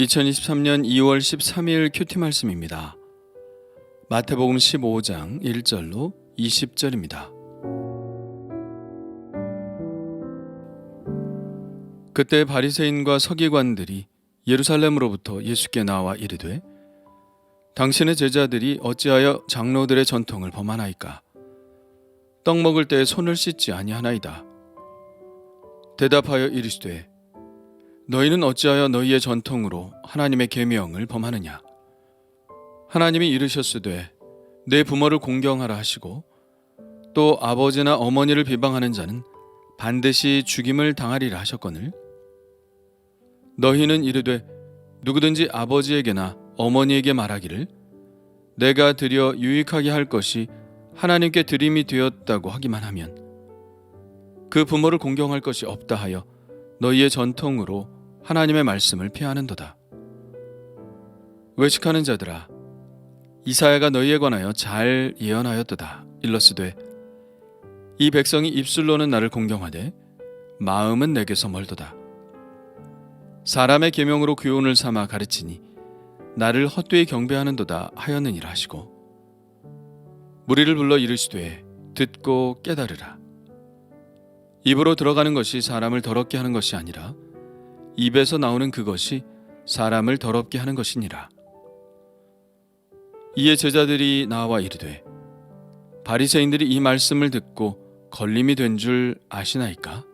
2023년 2월 13일 큐티 말씀입니다. 마태복음 15장 1절로 20절입니다. 그때 바리새인과 서기관들이 예루살렘으로부터 예수께 나와 이르되 당신의 제자들이 어찌하여 장로들의 전통을 범하나이까? 떡 먹을 때에 손을 씻지 아니하나이다. 대답하여 이르시되 너희는 어찌하여 너희의 전통으로 하나님의 계명을 범하느냐? 하나님이 이르셨으되 내 부모를 공경하라 하시고 또 아버지나 어머니를 비방하는 자는 반드시 죽임을 당하리라 하셨거늘 너희는 이르되 누구든지 아버지에게나 어머니에게 말하기를 내가 드려 유익하게 할 것이 하나님께 드림이 되었다고 하기만 하면 그 부모를 공경할 것이 없다 하여 너희의 전통으로 하나님의 말씀을 피하는도다. 외식하는 자들아, 이사야가 너희에 관하여 잘 예언하였도다. 일러스되 이 백성이 입술로는 나를 공경하되 마음은 내게서 멀도다. 사람의 계명으로 교훈을 삼아 가르치니 나를 헛되이 경배하는도다 하였느니라 하시고 무리를 불러 이르시되 듣고 깨달으라. 입으로 들어가는 것이 사람을 더럽게 하는 것이 아니라 입에서 나오는 그것이 사람을 더럽게 하는 것이니라. 이에 제자들이 나와 이르되 바리새인들이 이 말씀을 듣고 걸림이 된 줄 아시나이까?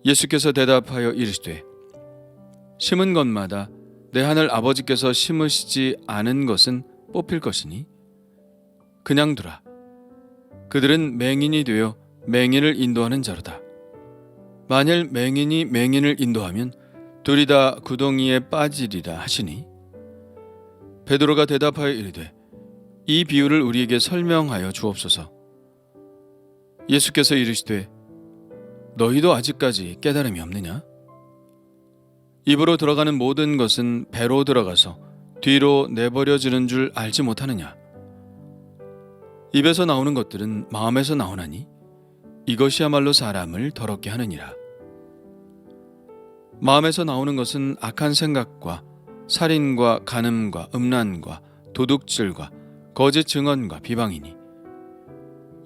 예수께서 대답하여 이르시되 심은 것마다 내 하늘 아버지께서 심으시지 않은 것은 뽑힐 것이니 그냥 두라. 그들은 맹인이 되어 맹인을 인도하는 자로다. 만일 맹인이 맹인을 인도하면 둘이 다 구덩이에 빠지리라 하시니 베드로가 대답하여 이르되 이 비유를 우리에게 설명하여 주옵소서. 예수께서 이르시되 너희도 아직까지 깨달음이 없느냐? 입으로 들어가는 모든 것은 배로 들어가서 뒤로 내버려지는 줄 알지 못하느냐? 입에서 나오는 것들은 마음에서 나오나니 이것이야말로 사람을 더럽게 하느니라. 마음에서 나오는 것은 악한 생각과 살인과 간음과 음란과 도둑질과 거짓 증언과 비방이니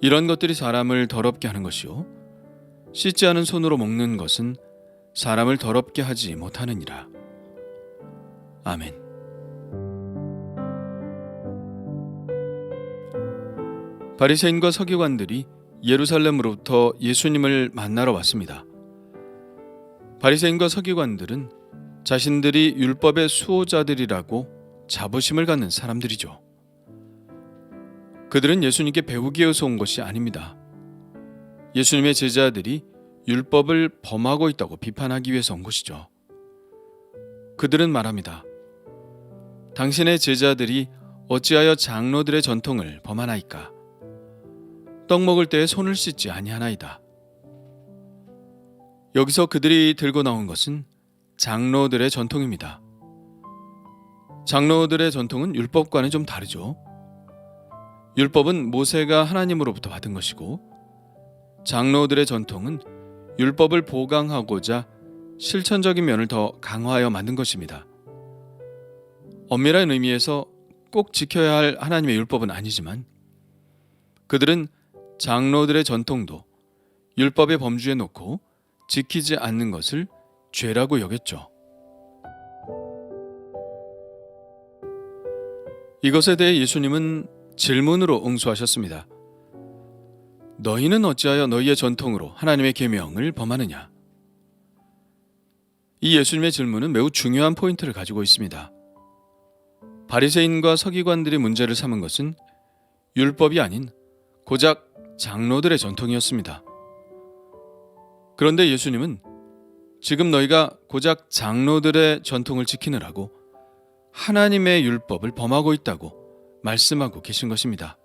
이런 것들이 사람을 더럽게 하는 것이요 씻지 않은 손으로 먹는 것은 사람을 더럽게 하지 못하느니라. 아멘. 바리새인과 서기관들이 예루살렘으로부터 예수님을 만나러 왔습니다. 바리새인과 서기관들은 자신들이 율법의 수호자들이라고 자부심을 갖는 사람들이죠. 그들은 예수님께 배우기 위해서 온 것이 아닙니다. 예수님의 제자들이 율법을 범하고 있다고 비판하기 위해서 온 것이죠. 그들은 말합니다. 당신의 제자들이 어찌하여 장로들의 전통을 범하나이까? 떡 먹을 때에 손을 씻지 아니하나이다. 여기서 그들이 들고 나온 것은 장로들의 전통입니다. 장로들의 전통은 율법과는 좀 다르죠. 율법은 모세가 하나님으로부터 받은 것이고 장로들의 전통은 율법을 보강하고자 실천적인 면을 더 강화하여 만든 것입니다. 엄밀한 의미에서 꼭 지켜야 할 하나님의 율법은 아니지만 그들은 장로들의 전통도 율법의 범주에 놓고 지키지 않는 것을 죄라고 여겼죠. 이것에 대해 예수님은 질문으로 응수하셨습니다. 너희는 어찌하여 너희의 전통으로 하나님의 계명을 범하느냐? 이 예수님의 질문은 매우 중요한 포인트를 가지고 있습니다. 바리새인과 서기관들이 문제를 삼은 것은 율법이 아닌 고작 장로들의 전통이었습니다. 그런데 예수님은 지금 너희가 고작 장로들의 전통을 지키느라고 하나님의 율법을 범하고 있다고 말씀하고 계신 것입니다.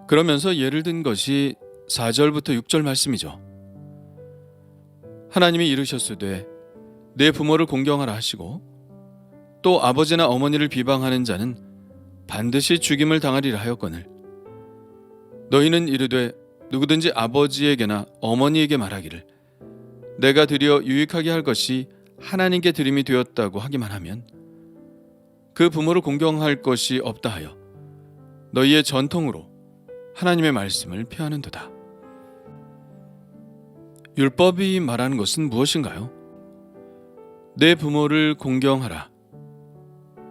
그러면서 예를 든 것이 4절부터 6절 말씀이죠. 하나님이 이르셨으되 내 부모를 공경하라 하시고 또 아버지나 어머니를 비방하는 자는 반드시 죽임을 당하리라 하였거늘 너희는 이르되 누구든지 아버지에게나 어머니에게 말하기를 내가 드려 유익하게 할 것이 하나님께 드림이 되었다고 하기만 하면 그 부모를 공경할 것이 없다 하여 너희의 전통으로 하나님의 말씀을 폐하는도다. 율법이 말하는 것은 무엇인가요? 내 부모를 공경하라.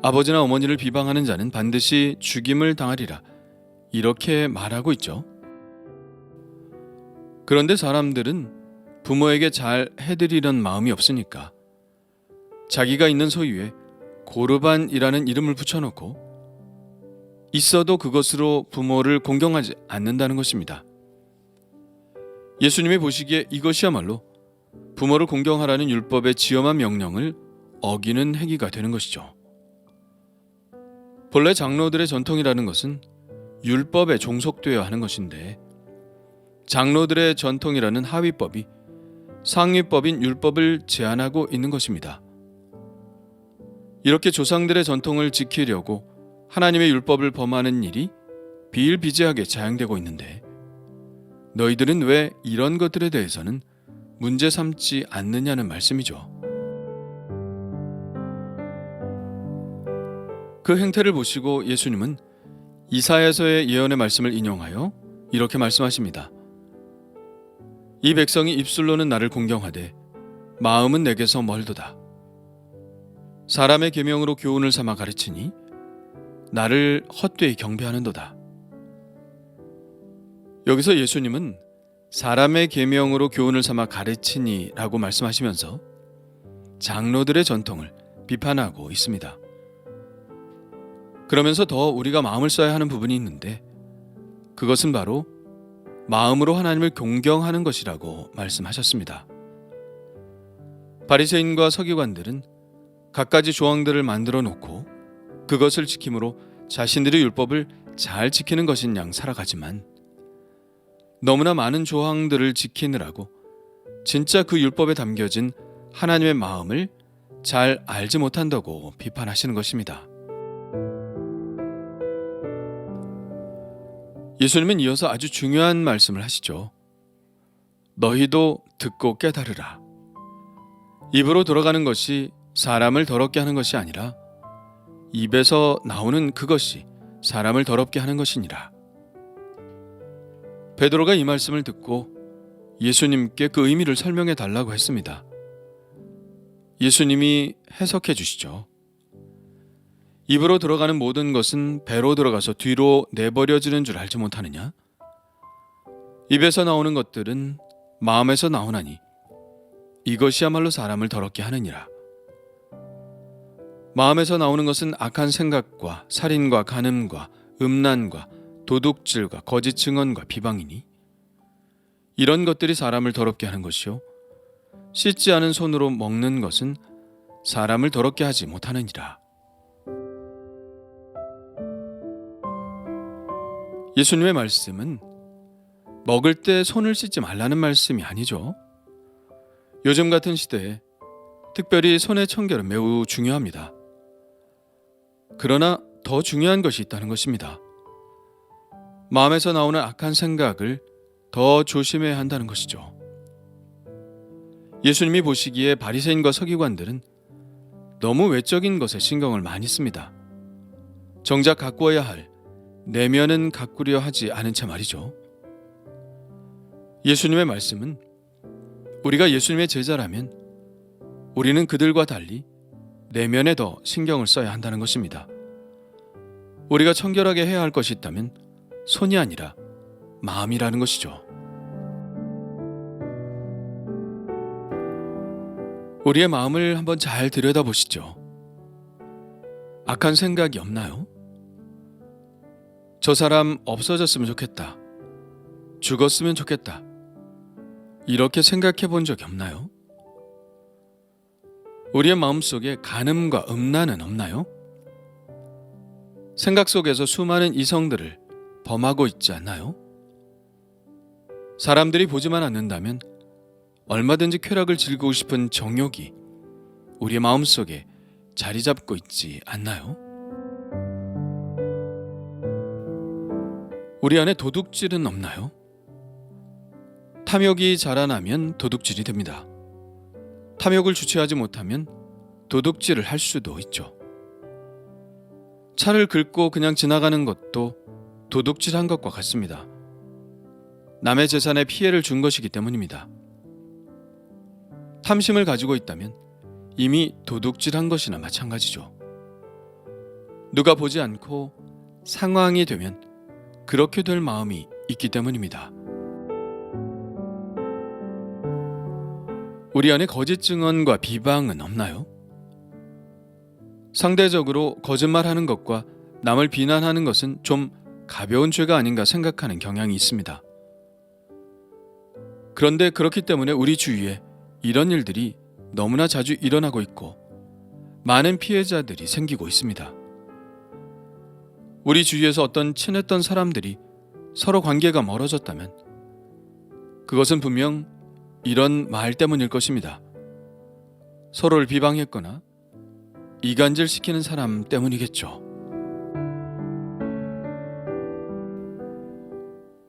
아버지나 어머니를 비방하는 자는 반드시 죽임을 당하리라. 이렇게 말하고 있죠. 그런데 사람들은 부모에게 잘 해드리려는 마음이 없으니까 자기가 있는 소유에 고르반이라는 이름을 붙여놓고 있어도 그것으로 부모를 공경하지 않는다는 것입니다. 예수님이 보시기에 이것이야말로 부모를 공경하라는 율법의 지엄한 명령을 어기는 행위가 되는 것이죠. 본래 장로들의 전통이라는 것은 율법에 종속되어야 하는 것인데 장로들의 전통이라는 하위법이 상위법인 율법을 제한하고 있는 것입니다. 이렇게 조상들의 전통을 지키려고 하나님의 율법을 범하는 일이 비일비재하게 자행되고 있는데 너희들은 왜 이런 것들에 대해서는 문제 삼지 않느냐는 말씀이죠. 그 행태를 보시고 예수님은 이사야서의 예언의 말씀을 인용하여 이렇게 말씀하십니다. 이 백성이 입술로는 나를 공경하되 마음은 내게서 멀도다. 사람의 계명으로 교훈을 삼아 가르치니 나를 헛되이 경배하는도다. 여기서 예수님은 사람의 계명으로 교훈을 삼아 가르치니 라고 말씀하시면서 장로들의 전통을 비판하고 있습니다. 그러면서 더 우리가 마음을 써야 하는 부분이 있는데 그것은 바로 마음으로 하나님을 공경하는 것이라고 말씀하셨습니다. 바리새인과 서기관들은 갖가지 조항들을 만들어 놓고 그것을 지킴으로 자신들의 율법을 잘 지키는 것인 양 살아가지만 너무나 많은 조항들을 지키느라고 진짜 그 율법에 담겨진 하나님의 마음을 잘 알지 못한다고 비판하시는 것입니다. 예수님은 이어서 아주 중요한 말씀을 하시죠. 너희도 듣고 깨달으라. 입으로 들어가는 것이 사람을 더럽게 하는 것이 아니라 입에서 나오는 그것이 사람을 더럽게 하는 것이니라. 베드로가 이 말씀을 듣고 예수님께 그 의미를 설명해 달라고 했습니다. 예수님이 해석해 주시죠. 입으로 들어가는 모든 것은 배로 들어가서 뒤로 내버려지는 줄 알지 못하느냐? 입에서 나오는 것들은 마음에서 나오나니 이것이야말로 사람을 더럽게 하느니라. 마음에서 나오는 것은 악한 생각과 살인과 간음과 음란과 도둑질과 거짓 증언과 비방이니 이런 것들이 사람을 더럽게 하는 것이요 씻지 않은 손으로 먹는 것은 사람을 더럽게 하지 못하느니라. 예수님의 말씀은 먹을 때 손을 씻지 말라는 말씀이 아니죠. 요즘 같은 시대에 특별히 손의 청결은 매우 중요합니다. 그러나 더 중요한 것이 있다는 것입니다. 마음에서 나오는 악한 생각을 더 조심해야 한다는 것이죠. 예수님이 보시기에 바리새인과 서기관들은 너무 외적인 것에 신경을 많이 씁니다. 정작 가꾸어야 할 내면은 가꾸려 하지 않은 채 말이죠. 예수님의 말씀은 우리가 예수님의 제자라면 우리는 그들과 달리 내면에 더 신경을 써야 한다는 것입니다. 우리가 청결하게 해야 할 것이 있다면 손이 아니라 마음이라는 것이죠. 우리의 마음을 한번 잘 들여다보시죠. 악한 생각이 없나요? 저 사람 없어졌으면 좋겠다. 죽었으면 좋겠다. 이렇게 생각해 본 적이 없나요? 우리의 마음속에 간음과 음란은 없나요? 생각 속에서 수많은 이성들을 범하고 있지 않나요? 사람들이 보지만 않는다면 얼마든지 쾌락을 즐기고 싶은 정욕이 우리의 마음속에 자리 잡고 있지 않나요? 우리 안에 도둑질은 없나요? 탐욕이 자라나면 도둑질이 됩니다. 탐욕을 주체하지 못하면 도둑질을 할 수도 있죠. 차를 긁고 그냥 지나가는 것도 도둑질한 것과 같습니다. 남의 재산에 피해를 준 것이기 때문입니다. 탐심을 가지고 있다면 이미 도둑질한 것이나 마찬가지죠. 누가 보지 않고 상황이 되면 그렇게 될 마음이 있기 때문입니다. 우리 안에 거짓 증언과 비방은 없나요? 상대적으로 거짓말하는 것과 남을 비난하는 것은 좀 가벼운 죄가 아닌가 생각하는 경향이 있습니다. 그런데 그렇기 때문에 우리 주위에 이런 일들이 너무나 자주 일어나고 있고 많은 피해자들이 생기고 있습니다. 우리 주위에서 어떤 친했던 사람들이 서로 관계가 멀어졌다면 그것은 분명 이런 말 때문일 것입니다. 서로를 비방했거나 이간질시키는 사람 때문이겠죠.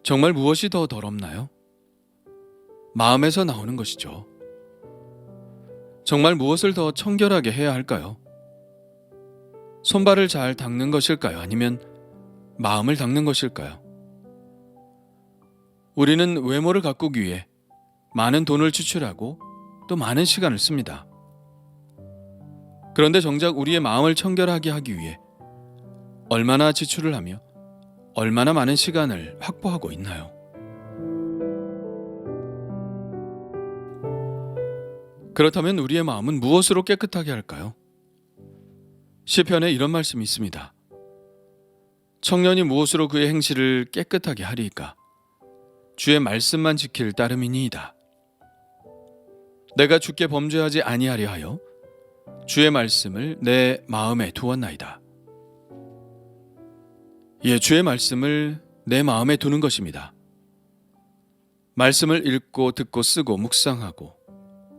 정말 무엇이 더 더럽나요? 마음에서 나오는 것이죠. 정말 무엇을 더 청결하게 해야 할까요? 손발을 잘 닦는 것일까요? 아니면 마음을 닦는 것일까요? 우리는 외모를 가꾸기 위해 많은 돈을 지출하고 또 많은 시간을 씁니다. 그런데 정작 우리의 마음을 청결하게 하기 위해 얼마나 지출을 하며 얼마나 많은 시간을 확보하고 있나요? 그렇다면 우리의 마음은 무엇으로 깨끗하게 할까요? 시편에 이런 말씀이 있습니다. 청년이 무엇으로 그의 행실을 깨끗하게 하리이까? 주의 말씀만 지킬 따름이니이다. 내가 주께 범죄하지 아니하려 하여 주의 말씀을 내 마음에 두었나이다. 예, 주의 말씀을 내 마음에 두는 것입니다. 말씀을 읽고 듣고 쓰고 묵상하고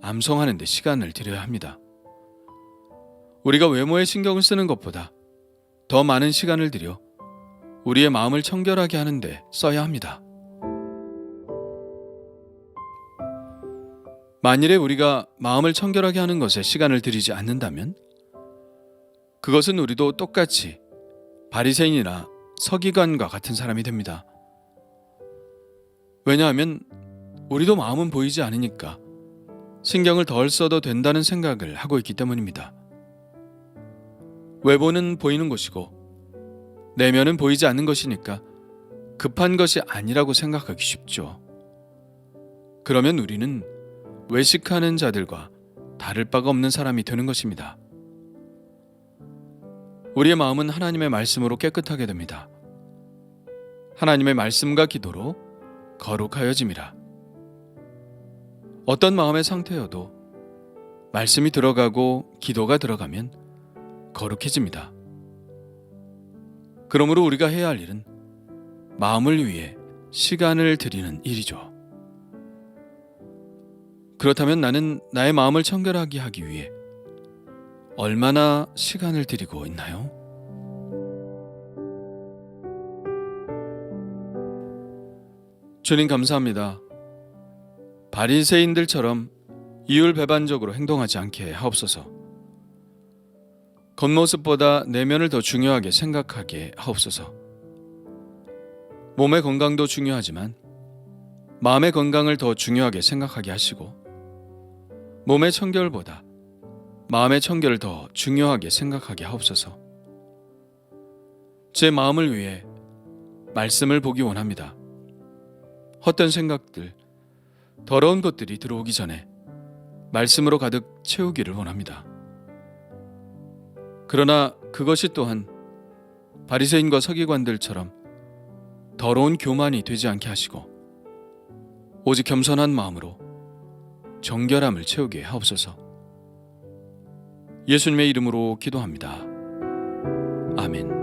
암송하는 데 시간을 들여야 합니다. 우리가 외모에 신경을 쓰는 것보다 더 많은 시간을 들여 우리의 마음을 청결하게 하는 데 써야 합니다. 만일에 우리가 마음을 청결하게 하는 것에 시간을 들이지 않는다면 그것은 우리도 똑같이 바리새인이나 서기관과 같은 사람이 됩니다. 왜냐하면 우리도 마음은 보이지 않으니까 신경을 덜 써도 된다는 생각을 하고 있기 때문입니다. 외모는 보이는 것이고 내면은 보이지 않는 것이니까 급한 것이 아니라고 생각하기 쉽죠. 그러면 우리는 외식하는 자들과 다를 바가 없는 사람이 되는 것입니다. 우리의 마음은 하나님의 말씀으로 깨끗하게 됩니다. 하나님의 말씀과 기도로 거룩하여짐이라. 어떤 마음의 상태여도 말씀이 들어가고 기도가 들어가면 거룩해집니다. 그러므로 우리가 해야 할 일은 마음을 위해 시간을 들이는 일이죠. 그렇다면 나는 나의 마음을 청결하게 하기 위해 얼마나 시간을 들이고 있나요? 주님 감사합니다. 바리새인들처럼 이율배반적으로 행동하지 않게 하옵소서. 겉모습보다 내면을 더 중요하게 생각하게 하옵소서. 몸의 건강도 중요하지만 마음의 건강을 더 중요하게 생각하게 하시고 몸의 청결보다 마음의 청결을 더 중요하게 생각하게 하옵소서. 제 마음을 위해 말씀을 보기 원합니다. 헛된 생각들, 더러운 것들이 들어오기 전에 말씀으로 가득 채우기를 원합니다. 그러나 그것이 또한 바리새인과 서기관들처럼 더러운 교만이 되지 않게 하시고 오직 겸손한 마음으로 정결함을 채우게 하옵소서. 예수님의 이름으로 기도합니다. 아멘.